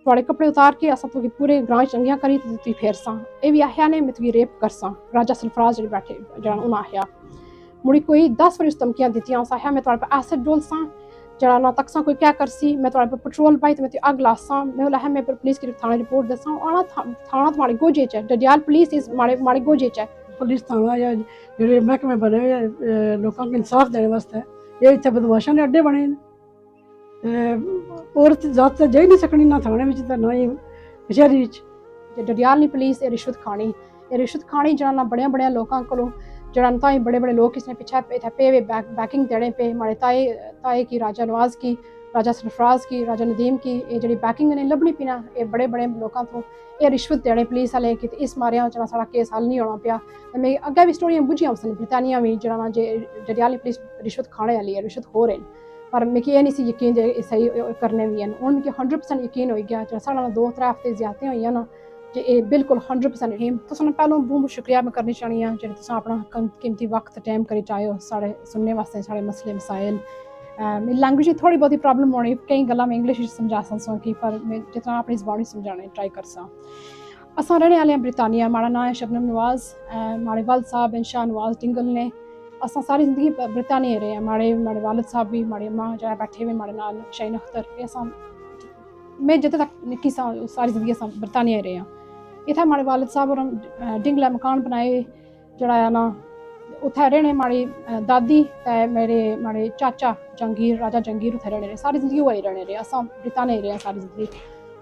थोड़े कपड़े उतार के असां तुगी पूरे ग्रां चंगियां करी ते तुगी फेरसां। ए भी आख्या ने मैं तुगी रेप करसां। राजा सरफराज जेह्ड़े बैठे जेह्ड़ा उन्हें आख्या मुड़ी कोई 10 बारी उस धमकियां दित्तियां। उस आख्या मैं थोड़े पर एसिड डोलसां जेह्ड़ा ना तकसां कोई क्या करसी, मैं थोड़े पर पेट्रोल पाई ते मैं तुगी अग लासां। मैं बोला मैं पुलिस की थाने रिपोर्ट दसां। आना थाना तुम्हारे गोजे च है, ड्डीयाल पुलिस इस माड़े गोजे च है। पुलिस थाना या जेह्ड़े महकमे बने हुए लोगों को इंसाफ देने वास्ते ये इत्थे बदमाशां दे अड्डे बने औरत जात ते जाई नहीं सकनी ना थाने विच ते ना ही कचहरी विच। ड्डीयाल नी पुलिस रिश्वत खानी जेह्ड़ा ना बड़े लोगों कोलों जेह्ड़ा ताई बड़े लोग इसने पिछे इत्थे पे बैकिंग देने पे माड़े ताए की, राजा नवाज की, राजा सरफराज की, राजा नदीम की, ये जेह्ड़ी बैकिंग ने लभनी पीना ये बड़े लोगों तो ये रिश्वत देने पुलिस वाले कि इस मारिया जेह्ड़ा साढ़ा केस हल नहीं होना पिया। मैं अग्गें भी स्टोरियां बुझियां सन ब्रिटानिया भी जेह्ड़ा ना जे ड्डीयाल पुलिस रिश्वत खाने वाली है, रिश्वत हो रहे हैं, पर मिगी एह् नहीं सी यकीन जे सही करने भी हैं। हुण मिगी 100% यकीन होई गया जेह्ड़ा साढ़ा 2-3 हफ्ते ज़्यादतियां होइयां ना जे ये बिल्कुल 100% यकीन। तुसां पैह्लों बहुत शुक्रिया मैं करनी चाहनी आं जेह्ड़े तुसां अपना कीमती वक्त टाइम करी चाहे साढ़े सुनने वास्ते साढ़े मसले मसाइल। मेरी लैंग्वेज की थोड़ी बहुत प्रॉब्लम होनी, कई गल्लां मैं इंग्लिश समझा सां की, पर मैं जितना अपनी ज़बान समझाने ट्राई करसां। असां रहने वाले हैं ब्रिटानिया। माड़ा नाम है शबनम नवाज। माड़े वालिद साहब हैं शाह नवाज टिंगल ने। असां सारी ज़िंदगी ब्रिटानिया रहे हैं। माड़े वालिद साहब भी, माड़ी अम्मा जो बैठे हुए माड़े नाल शाहीन अख्तर, असां मैं जितने तक निक्की सां सारी ज़िंदगी असां ब्रिटानिया रहे हैं। इत्थै माड़े वालिद साहब होरें डिंगला मकान बनाए जेह्ड़ा है ना उत्थै रहने माड़ी दादी ते माड़े चाचा जहांगीर, राजा जहांगीर उत्थै रहने सारी ज़िंदगी वही रहने रहे। असां ब्रिटानिया रहे हैं सारी ज़िंदगी।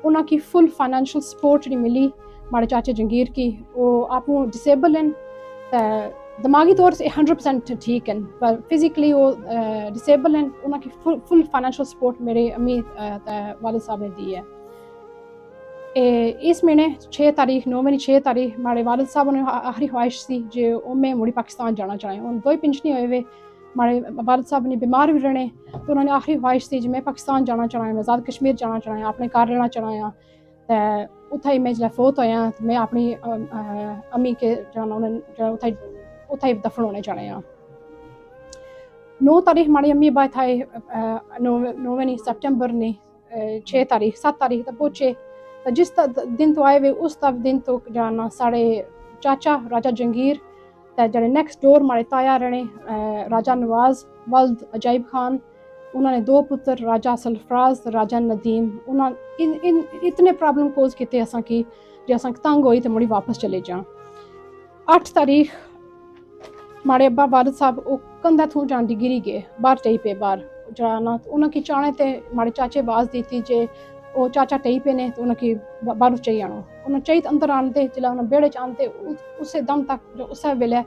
उन्हां की फुल फाइनैंशियल सपोर्ट जेह्ड़ी मिली माड़े चाचे जहांगीर की, वो आपूं डिसेबल हैं ते दिमागी तौर से 100% ठीक हैं, पर फिजिकली वो डिसेबल हैं। उन्हां की फुल फाइनैंशियल सपोर्ट मेरे अम्मी वालिद साहब ने दी है। इस महीने 6 तारीख 9 महीने 6 तारीख माड़े वालिद साहब ने आखिरी ख्वाहिश सी जे मैं मुड़ी पाकिस्तान जाना चाहें। उन 2 पिंशनी होए हुए माड़े वालिद साहब ने बीमार भी रहने तो उन्होंने आखिरी ख्वाहिश थी जे मैं पाकिस्तान जाना चाहें, मैं आज़ाद कश्मीर जाना चाहें, अपने घर रहना चाहें। तो उत्थे ही मैं जिसलै फोत होया तो मैं अपनी अम्मी के उत्थे दफन होने चाहें। 9 तारीख माड़ी अम्मी बात थाए 9 सितंबर ने 6 तारीख 7 तारीख तक पहुँचे। तो जिस दिन तो आए हुए उस दिन तो जाना साढ़े चाचा राजा जहांगीर ते जेह्ड़े नेक्स्ट डोर माड़े ताया रहने राजा नवाज वल्द अजायब खान, उन्होंने 2 पुत्र राजा सरफराज राजा नदीम। उन्होंने इतने प्रॉब्लम कोज किए असां की जे असां तंग होई तो मुड़ी वापस चले जां। 8 तारीख माड़े अब्बा वालिद साहब वो कंधा थू जान दी गिरी गए बाहर टई पे बाहर जाना। उन्होंने चाने ते माड़े चाचे आवाज़ दी थी जे वो चाचा टई पे ने तो उन्हें बाहर चाहिए आना। उन्हें चाहिए अंदर आनते जिला उन्हें बेड़े च आनते उस दम तक जो उस वेले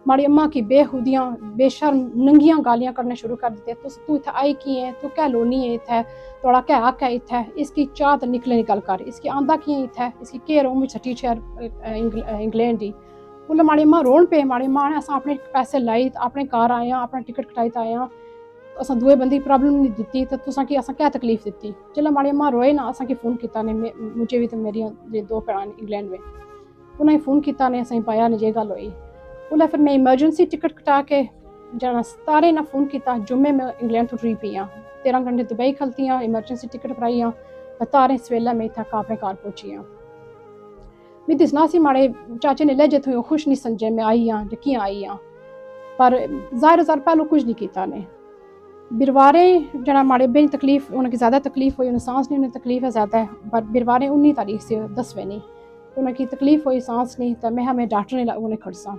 माड़ी अम्मा की बेखुदियाँ बेशर्म नंगियां गालियां करने शुरू कर देते। तू इत्थे आई की है, तू क्या लोनी है इत्थे, थोड़ा क्या हक है इत्थे, इसकी चाह तो निकले निकल कर, इसकी आंदा की है इत्थे, इसकी केयर उम्मीद छठी शहर इंग्लैंड दी। बोले माड़ी अम्मा रोन पे माड़ी अम्मा ने असां अपने पैसे लाई अपने घर आए अपना टिकट कटाई तो आए असां दुए बंदी प्रॉब्लम नहीं दी तो तुसां की असां क्या तकलीफ दी। जिसलै माड़ी अम्मा रोए ना असां की फ़ोन किया ने मुझे भी तो मेरी 2 भैन इंग्लैंड में उन्हें फ़ोन किया ने असें पाया ने जे गल होई। बोले फिर मैं इमरजेंसी टिकट कटा के जाना तारे ना फ़ोन किया। जुम्मे में इंग्लैंड तो ट्री पी 13 घंटे दुबई खलती इमरजेंसी टिकट कराई तारे सवेला में इतना अपने घर पहुँची। मैं दसना सी माड़े चाचे ने लहजे थे खुश नहीं समझे मैं आई हाँ जो कियां आई हाँ, पर ज़ाहिर पहलों कुछ नहीं किया ने। बिरवारे जना माड़े बेन तकलीफ उन्हें ज़्यादा तकलीफ हुई, उन्हें सांस नहीं, उन्हें तकलीफ है ज़्यादा है, पर बिरवारे 19 तारीख से 10वें नहीं उन्हें तकलीफ हुई सांस नहीं। तो मैं हमें डॉक्टर ने उन्हें खड़सा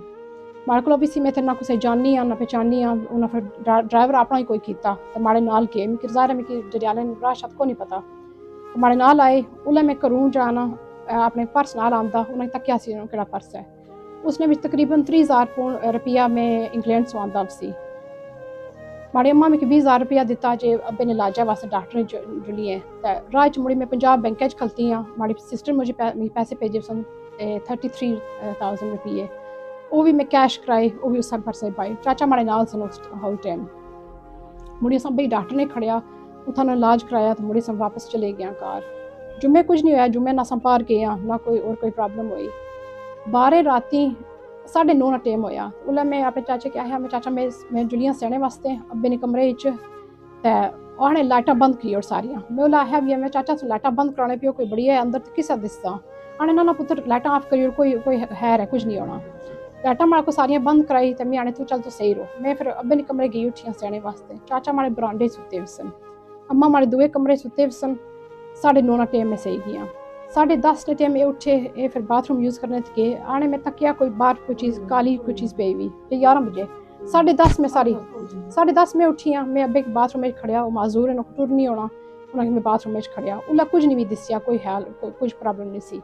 माड़े को भी मैं ना कुछ जाननी हाँ ना पहचानी हाँ। उन्हें फिर ड्राइवर अपना ही कोई किया तो माड़े नाल के मिगी ज़ाहिर है मिगी ड्डीयाल राह शत को नहीं पता। तो माड़े नाल आए उल्ले मैं घरों जाना अपने पर्स नाल आंदा उन्हें तक्या सी केड़ा पर्स है उसने भी तकरीबन 30,000 रुपया मैं इंग्लैंड से आंदा सी। माड़ी अम्मा मिगी 20,000 रुपया दिता जे अब्बे ने इलाजा वास्ते डॉक्टर जुली है। तो राह च मुड़ी मैं पंजाब बैंक खलती हाँ। माड़ी सिस्टर मुझे पैसे भेजे सन 33,000 रुपये वो भी मैं कैश कराए वो भी उस परसे पाए। चाचा माड़े नाल सन उस हाउ टाइम मुड़ी अस भाई डॉक्टर ने खड़िया उत्थां इलाज कराया तो मुड़ी सब वापस चले गया घर। जुम्मे कुछ नहीं होया, जुम्मे ना अस पार गए ना कोई और कोई प्रॉब्लम हुई। 12 राती 9:30 का टाइम होया उल्ले मैं अपने चाचे के आया मैं चाचा मैं जुलियां सेने वास्ते अब्बे ने कमरे तो उन्हें लाइटां बंद की और सारियां मैं बोला है भी मैं चाचा से लाइटां बंद कराने पियो कोई बढ़िया अंदर तो किसा दिसता आने ना पुत्र लाइटां ऑफ करियो कोई है कुछ नहीं होना लाइटां मारे को सारियां बंद कराई तो मैं आने तू चल तो सही रहो मैं फिर अब्बे ने कमरे गई उठियां सेने वास्ते चाचा मारे बरांडे सुते सन अम्मा मारे दुए कमरे सुते सन 9:30 टाइम में सही गया 10:30 टाइम में उठे ये फिर बाथरूम यूज़ करने के आने में तकिया कोई बाहर कोई चीज़ काली कोई चीज़ पे हुई 11 बजे 10:30 में 10:30 में उठियां मैं अब्बे के बाथरूम में खड़िया वो माजूर है टूर नहीं होना उन्हें मैं बाथरूम में खड़िया उला कुछ नहीं भी दिसिया कोई हाल कुछ प्रॉब्लम नहीं सी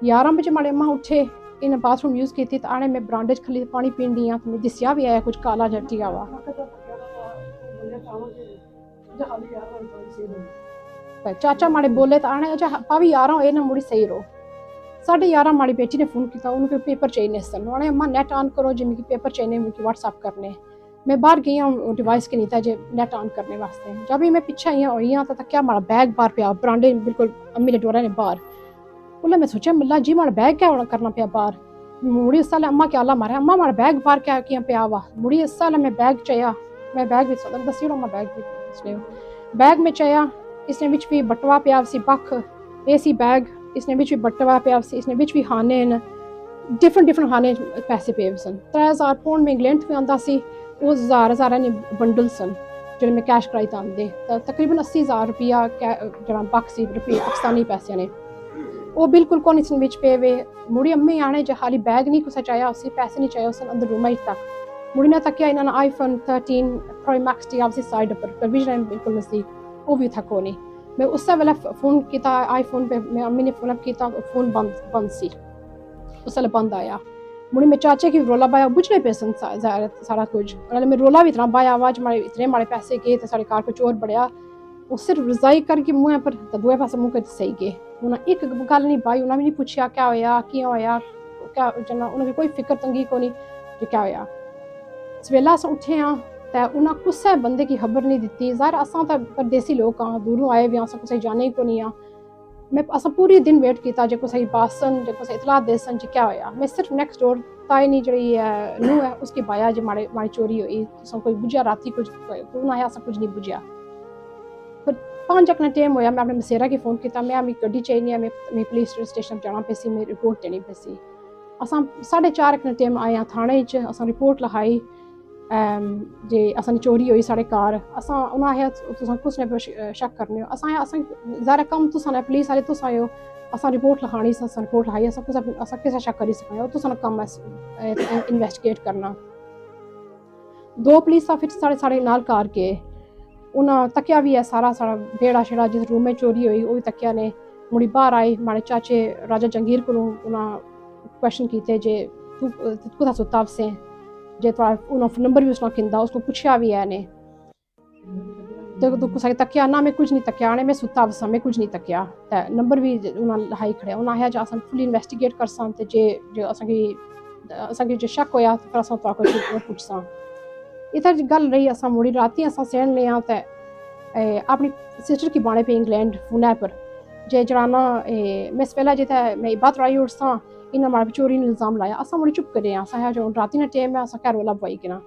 11 बजे माड़े अम्मा उठे इन बाथरूम यूज़ की थी तो आने में ब्रांडे खली पानी पीन दी तो मैं दिसिया भी आया कुछ काला जटिया हुआ चाचा माड़े बोले तो आने अच्छा पावी 11 ना मुड़ी सही रहो 11:30 माड़ी बेटी ने फ़ोन किया उनको पेपर चाहिए सन उन्हें अम्मा नेट ऑन करो जो मुझे पेपर चाहिए मुझे व्हाट्सअप करने मैं बाहर गई हूँ डिवाइस के नहीं था जो नेट ऑन करने वास्ते जब भी मैं पीछे आई हुई तो क्या मारा बैग बाहर पे ब्रांडे बिल्कुल अम्मी ने डोरा ने बाहर बोला मैं सोचा मिला जी मारा बैग क्या करना पिया बाहर मुड़ी उस साल अम्मा क्या आला मारे अम्मा मारा बैग बाहर क्या किया पे आवा मुड़ी उस साल मैं बैग चाहिए मैं बैग भी दसी अम्मा बैग भी बैग में चाहिए इसने बिच भी बटवा पिया सी बख एसी बैग इसने बिच भी बटवा पिया सी इसने बिच भी खाने न डिफरेंट खाने पैसे पे सन 3000 पाउंड में इंग्लैंड में आंदा सी वो हज़ार ने बंडल सन जो मैं कैश कराई तो आंदे तकरीबन 80,000 रुपया जरा बख सी रुपये पाकिस्तानी पैसे ने वो बिल्कुल कौन इसने बिच पे वे मुड़ी अम्मी आने जो हाली बैग नहीं कुछ चाहिए उसी पैसे नहीं चाहिए उस अंदर रूम तक मुड़ी ने तक इन्होंने iPhone 13 Pro Max टी आपसी साइड पर प्रोविजन बिल्कुल नज़दीक वो भी थको नहीं मैं उस वेले फ़ोन किया आईफोन पे मैं अम्मी ने फ़ोन किया फ़ोन बंद सी उस वेले बंद आया मुड़ी में चाचे की रोला पाया बुझने पे सन सारा कुछ मैं रोला भी इतना पाया आवाज मारे इतने मारे पैसे गए तो साढ़े कार को चोर बढ़िया वो सिर्फ रजाई करके मुँह पर तो दुए पासे मुँह कर सही गए उन्हें एक गल नहीं पाई उन्हें भी नहीं पूछा क्या होया किया होया क्या जना उन्हें कोई फिक्र तंगी को नहीं जो क्या होया सवेला अस उठे हाँ तो उन्हें कुछ बंदे की खबर नहीं दी ज़ाहिर असां तो परदेसी लोग हाँ दूरों आए भी अस कुछ जाने को नहीं हाँ मैं अस पूरी दिन वेट किया जो कुछ बासन जो कुछ इतला देसन जो क्या होया मैं सिर्फ नेक्स्ट डोर ताई नहीं जी नू है उसकी बाया जो माड़ी चोरी हुई तो कोई बुझा राती कुछ उन्हें अस कुछ नहीं बुझा फिर 5 अपना टाइम होया मैं अपने मसेरा की फ़ोन किया मैं मेरी गड्डी चाहिए मैं पुलिस स्टेशन जाना पैसी मैं रिपोर्ट देनी पैसी अस 4:30 अपना टाइम आया थाने अस रिपोर्ट लिखाई जे असां चोरी हुई साढ़े कार असां उन्हें आया तुसां कुछ ने शक करने असां ज़ाहिर कम तुसां पुलिस वाले तुस आयो असां रिपोर्ट लिखानी असां रिपोर्ट लिखाई असां किस शक करी सकना तुसां कम इन्वेस्टिगेट करना 2 पुलिस ऑफिसर साढ़े नाल कार के उन्हें तकिया भी है सारा बेड़ा शेड़ा जिस रूम में चोरी हुई वो भी तकिया ने मुड़ी बाहर आई माड़े चाचे राजा जंगीर को उन्हें क्वेश्चन किए जे तू कुत्थां सुता से जे उन्होंने नंबर भी उसने किंदा उसको पूछा भी है ने तो कुछ तकिया ना मैं कुछ नहीं तकिया ने मैं सुता वसा मैं कुछ नहीं तकिया तो नंबर भी उन्हें लहाई खड़े उन्हें आया जो अस फुली इन्वेस्टिगेट कर सन ते जे जो असांखे जो शक होया तो फिर अस पुछसां इधर गल रही अस मुड़ी राती अस सेण लिया तो अपनी सिस्टर की बाणे पे इंग्लैंड फोन पर जे जराना मैं सवेला जो मैं बात रही उठसा इन मारे चोरी ने इल्ज़ाम लाया अस मुड़ी चुप करे अस जो राती ने टाइम है अस घर वाला बवाई किना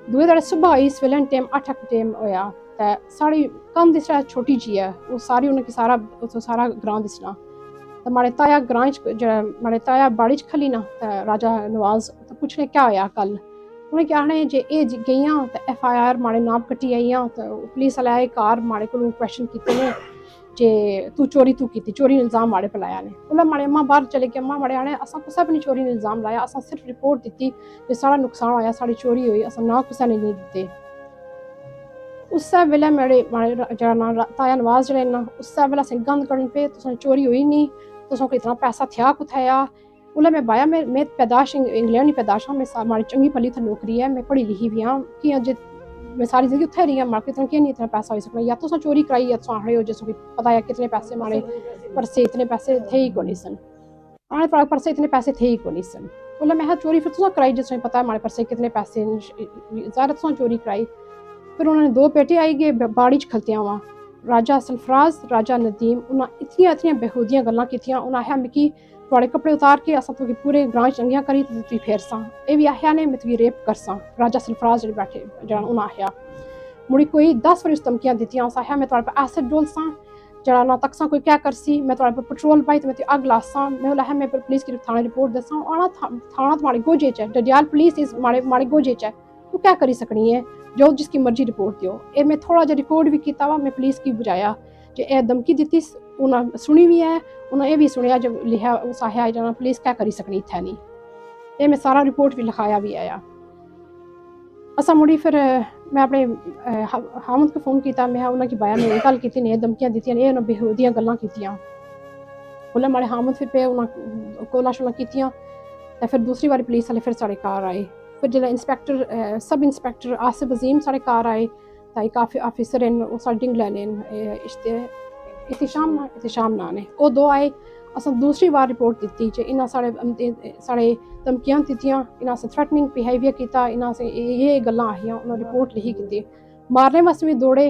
दुए दिन सुबह आई सवेले टाइम 8 टाइम होया तो साड़ी कंध दिसरा छोटी जी है वो सारी उन्हें सारा ग्रां दिसना तो माड़े ताया ग्रां माड़े ताया बाड़ी च खली ना तो राजा नवाज तो पुछने क्या होया कल उन्हें क्या आने जे ए गई तो FIR माड़े नाम कट्टी आई तो पुलिस वाले आए कार माड़े को क्वेश्चन किए ने जे तू चोरी की चोरी ने इल्ज़ाम माड़े पर लाया ने उन्हें माड़े अम्मा बाहर चले गए अम्मा माड़े आने अस कुछ भी नहीं चोरी ने इल्ज़ाम लाया अस सिर्फ रिपोर्ट दी जो सारा नुकसान होया साड़ी चोरी हुई अस ना कुछ ने नहीं दिते उस वेले मेरे जरा ना ताया नवाज जड़े ना उस वेले असें गंद करन पे तुसें चोरी हुई नहीं तुसें इतना पैसा थिया कुथाया उल्ले मैं बाया मैं पैदाश इंग्लैंड की पैदाश हाँ मैं माड़ी चंगी भली था नौकरी है मैं पढ़ी लिखी भी हाँ कि जे मैं सारी जिंदगी उत्थे रही मां कितना क्या नहीं इतना पैसा हो सकना या तो चोरी कराई या तो आड़े हो जैसे पता है कितने पैसे मारे परसे इतने पैसे थे ही को नहीं सन आने परसे इतने पैसे थे ही को नहीं सन बोला मैं चोरी फिर तुसा कराई जिसमें पता है हमारे परसे कितने पैसे ज़्यादा तुसा चोरी कराई फिर उन्होंने 2 बेटे आई गए बाड़ी च खलतियां वहाँ राजा सल्फराज राजा नदीम उन्हें इतनी बेहूदियां गल्लां कीतियां उन्हें आया मिकी थोड़े कपड़े उतार के अस पूरे ग्रां चंगियां करी तुझी फेरसा ये भी आया ने मैं तुझी रेप करसा राजा सल्फराज जो बैठे जरा उन्हें आया मुड़ी कोई 10 बारी उस धमकियां दित्तियां उस आखेआ मैं तुहाड़े पर एसिड डोलसां जड़ा ना तकसां कोई क्या करसी मैं तुहाड़े पर पेट्रोल पाई ते मैं अग लासां मैं आखेआ मैं पुलिस की थाने रिपोर्ट दसां आना थाना तुम्हारे गोजे च है ڈڈیال पुलिस इस माड़े गोजे च है तू क्या करी सकनी है जो जिसकी मर्जी रिपोर्ट दियो ए मैं थोड़ा जिहा रिकॉर्ड भी कीता वा मैं पुलिस की बुझाया जे ए धमकी दित्ती उन्हें सुनी भी है उन्हें ये भी सुनिया जब लिखा उस आखेआ जाना पुलिस क्या करी सकनी इत्थै नहीं ये मैं सारा रिपोर्ट भी लिखाया भी आया असा मुड़ी फिर मैं अपने हामद को फोन किया मैं उन्होंने बाया मैं गल की ने धमकियां दित्तियां ने उन्हें बेहूदियां गल्लां कीतियां बोले माड़े हामद फिर पे उन्हें कोला शोला कीतियां ते फिर दूसरी बारी पुलिस वाले फिर साढ़े घर आए फिर जिसलै इंस्पैक्टर सब इंस्पैक्टर आसिफ अजीम साढ़े घर आए तो काफ़ी ऑफिसर हैं साढ़े डिंगला ने इतिशाम ना ने वो दो आए असें दूसरी बार रिपोर्ट दी जे इन्हें साढ़े धमकियां दित्तियां इन्हें असें थ्रेटनिंग बिहेवियर किया इन्हें असें ये गल्लां आहियां उन्हें रिपोर्ट लिखी की मारने वास्ते भी दौड़े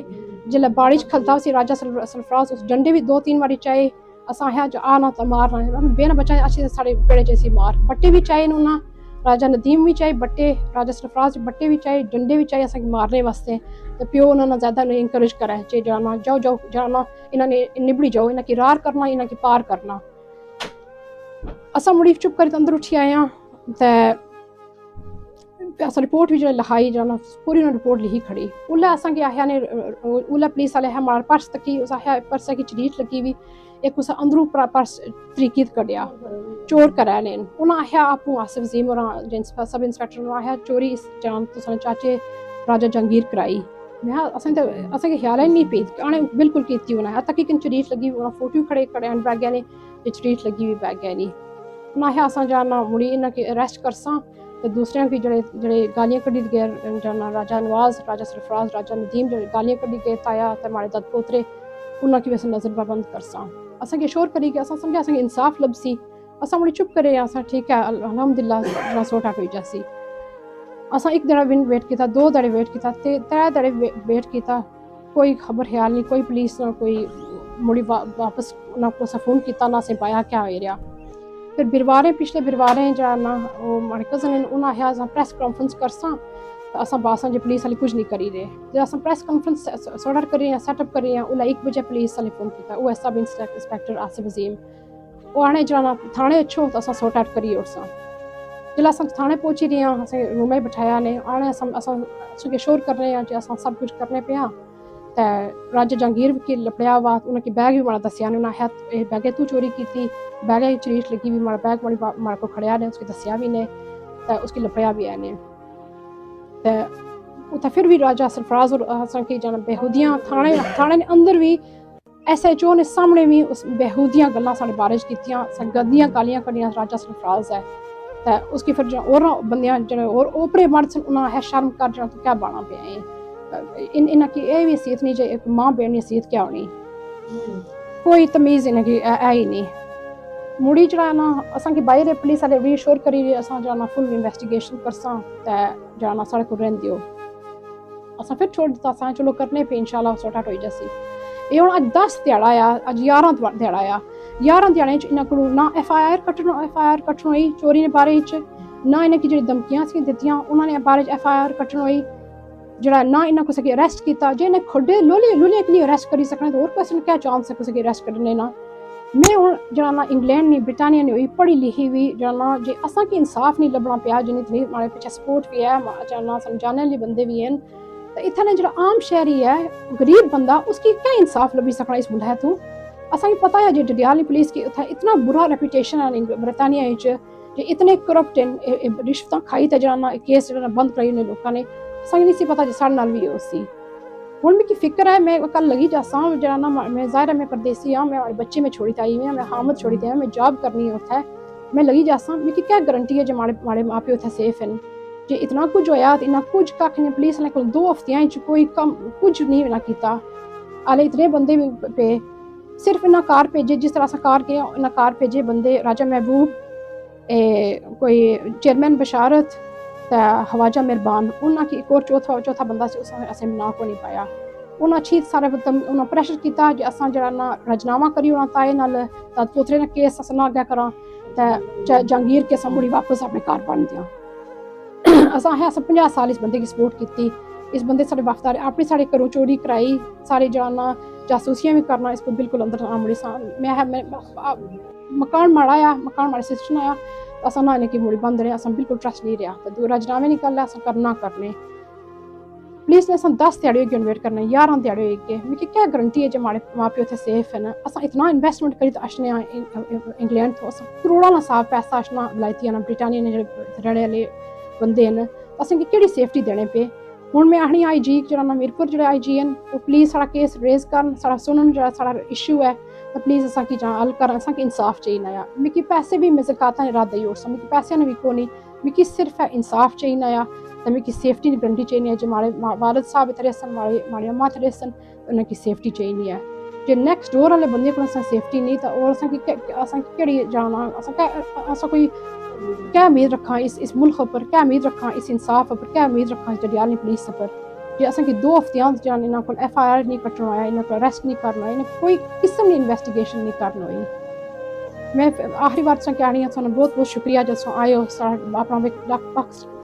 जिसलै बाड़ी च खलता उसी राजा सरफराज उस डंडे भी 2-3 बारी चाहे असां आखेआ आ ना तो मारना बेना बच्चा अच्छे साढ़े पेड़े जैसी मार बट्टे भी चाहे उन्हें राजा नदीम भी चाहे बट्टे राजा सरफराज बट्टे भी चाहे डंडे भी चाहे असें मारने वास्ते तो प्यो उन्होंने ज़्यादा इंकरेज करा जे जाना जाओ जाना इन्होंने निबड़ी जाओ इन्हें की रार करना इन्हें की पार करना असा मुड़ी चुप कर अंदर उठी आया तो अस रिपोर्ट भी जो लिखाई जाना पूरी उन्हें रिपोर्ट लिखी खड़ी उल्ले असा के आया ने उल्ले पुलिस वाले है हमारा पर्स तकी उस आया पर्स की चरीट लगी हुई एक उस अंदरू पर्स तरीके कढ़िया चोर करा ने उन्हें आया आपू आसिफ अजीम और सब इंस्पैक्टर ने आया चोरी इस जान तो चाचे राजा जहांगीर कराई मैं असें ख्याल ही नहीं पी आने बिल्कुल की उन्हें तक कि चरीट लगी उन्हें फोटो खड़े हैंड बैग ने चरीट लगी हुई बैग नहीं उन्हें आया असा जाना मुड़ी इन्हें की अरेस्ट करसा तो दूसरे की जड़े गालियां कढ़ी गए जाना राजा नवाज राजा सरफराज राजा नदीम जो गालियां कढ़ी गए ताया तो माड़े दद पोतरे उन्हें की वैसे नजर पाबंद करसा असें शोर करी गए असें समझा असें इंसाफ लभसी असें मुड़ी चुप करे असें ठीक है अलहमदुलिल्लाह सोट हट होई जासी असें एक दड़ा वेट किया 2 दड़े वेट किया 3 दड़े वेट किया कोई खबर ख्याल नहीं कोई पुलिस ना कोई मुड़ी वापस ना को फोन किया ना असें पाया क्या हो रहा फिर बिरवारें पिछले बिरवारें जो ना वो माड़े कज़न उन्हें आया अस प्रैस कॉन्फ्रेंस करसा तो अस बासां जो पुलिस वाले कुछ नहीं करी रहे जो अस प्रैस कॉन्फ्रेंस सॉर्ट करी रहे सेटअप करी रहे उल्ला 1 बजे पुलिस वाले फोन किया वो सब इंस्पैक्टर आसिफ अजीम वो आने जो ना थाने अच्छो तो अस सॉर्ट आउट करी उठसा जिला अस थाने पहुंची रहे हैं असें रूम में बिठाया ने आने अस शोर कर रहे हैं जो अस सब कुछ करने पे तो राजा जहांगीर की लपड़िया हुआ उन्होंने बैग भी माड़ा दसिया ने उन्हें आया बैगे तू चोरी की थी बैग की चरीट लगी हुई माड़ा बैग माड़े को खड़िया ने उसकी दसिया भी ने तो उसकी लपड़िया भी है ने तो उत्थे फिर भी राजा सरफराज और असां की जाना बेहूदियां थाने ने अंदर भी SHO ने सामने भी उस बेहूदियां गल्लां साढ़े बारे च कीतियां गंदियां गालियां कढ़ियां राजा सरफराज है तो उसकी फिर जो और बंदियां जो और ओपरे मर्द सन उन्हें है शर्म कर जो तो क्या बाना पे इन्हें की ये भी हैसियत नहीं जो एक माँ बहन की हैसियत क्या होनी कोई तमीज़ इन्हें की है ही नहीं मुड़ी जरा ना असां की बाहर पुलिस वाले रीशोर करी असां जाना फुल इन्वेस्टिगेशन करसा तो जाना साढ़े को रहन दियो असां फिर छोड़ दिता असां चलो करने पे इंशाल्लाह सॉर्ट आउट हो जासी ये हुण अज 10 ध्याड़ा आया अज 11 ध्याड़ा आया 11 ध्याड़े इन्हां को ना FIR कट्टन होई चोरी ने बारे ना इन्हें की जी धमकियां सी दित्तियां उन्होंने बारे FIR कट्टन होई जरा ना इन्हें कुछ अरेस्ट किया जे इन्हें खुडे लोलियां के लिए अरेस्ट करी सकने तो और किसी क्या चांस है कुछ अरेस्ट करने ना मैं हूँ जरा ना इंग्लैंड नहीं ब्रिटानिया नहीं हुई पढ़ी लिखी हुई जरा ना जे असा की इंसाफ नहीं लभना पिया जिन्नी इतनी हमारे पीछे सपोर्ट भी है जरा ना समझाने वाले बंदे भी हैं तो इतने जो आम शहरी है गरीब बंदा उसकी क्या इंसाफ लभी सकना इस मुल्क तू असा पता है जो ڈڈیال पुलिस की इतना बुरा रेपूटेशन है ब्रिटानिया जो इतने करप्ट हैं रिश्वत खाई तो जरा ना केस जरा बंद कराई उन्हें लोगों ने असें नहीं सी पता जो साढ़े नाल भी होसी हुण मिगी फिक्र है मैं कल लगी जासा जरा ना मैं ज़ाहिर है मैं परदेसी हाँ मैं बच्चे में छोड़ी आई हुई मैं हामद छोड़ी आई मैं जॉब करनी है उत्थे मैं लगी जासा मिगी क्या गारंटी है जो माड़े माँ प्यो उत्थे सेफ हैं जो इतना कुछ होया इतना कुछ कख नहीं पुलिस ने 2 हफ्तियां कोई कम कुछ नहीं ना किया आले इतने बंदे भी पे सिर्फ इन्हें कार भेजे जिस तरह से कार किया इन्हें कार भेजे बंदे राजा महबूब कोई चेयरमैन बशारत हवाजा मेहरबान उन्होंने एक और चौथा बंदा से असें ना को नहीं पाया उन्हें अच्छी सारे उन्हें प्रेशर किया जो अस जरा ना रजनामा करी उन्हें ताए नाल पोतरे ने केस अस ना अग्गै करा तो जहांगीर के अस मुड़ी वापस अपने घर बन दिया अस 50 साल इस बंदे की सपोर्ट की इस बंदे साढ़े वफादार अपनी साढ़े घरों चोरी कराई सारे जाना जासूसियां भी करना इस पर बिल्कुल अंदर मुड़ी मैं मकान माड़ा आया मकान माड़े सिस्टम आया असा ना इन्हें की मुड़ी बंद रहे असा बिल्कुल ट्रस्ट नहीं रहा तो राजनामे निकल अस करना करने पुलिस ने अस 10 ध्याड़े होगी वेट करना 11 ध्याड़े होगी मिगी क्या गारंटी है जो हमारे माँ प्यो उत्थे सेफ है ना अस इतना इन्वेस्टमेंट करी तो अशने इंग्लैंड तो अस करोड़ों ना साफ पैसा अशना वलायती ना ब्रिटानिया ने रहने वाले बंदे न असेंगी केह्ड़ी सेफ्टी देने पे हुण मैं आखनी आई जी जेह्ड़ा मीरपुर जेह्ड़े आई जी न ओह् प्लीज़ साढ़ा केस रेज करन साढ़ा सुनन जेह्ड़ा साढ़ा इशू है तो प्लीज़ असांगी जां हल करन असांगी इंसाफ चाहिदा ऐ मिगी पैसे भी मैं ज़कातां इरादा देई ओड़सां मिगी पैसे ने भी कोनी मिगी सिर्फ इंसाफ चाहिदा ऐ तो मिगी सेफ्टी दी गारंटी चाहिदी ऐ जो हमारे वालिद साहब इत्थै रेह् हमारी अम्मा इत्थै रेह् उ'नेंगी सेफ्टी चाहिदी ऐ जे नेक्स्ट डोर आह्ले बंदे कोल असें सेफ्टी नहीं तो और असेंगी केह्ड़ी जाना असां कोई क्या उम्मीद रखा इस मुल्क पर क्या उम्मीद रखा इस इंसाफ पर क्या उम्मीद रखा इस ڈڈیال पुलिस पर जे असेंगी 2 हफ्ते जान इन्हां कोल FIR नहीं कट्टना होया इन्हां कोल अरेस्ट नहीं करना इन्हें कोई किस्म दी इन्वेस्टिगेशन नहीं करना होई मैं आखिरी बार तुसें कहनी आं तुहानू बहुत बहुत शुक्रिया जो तुस आए हो अपना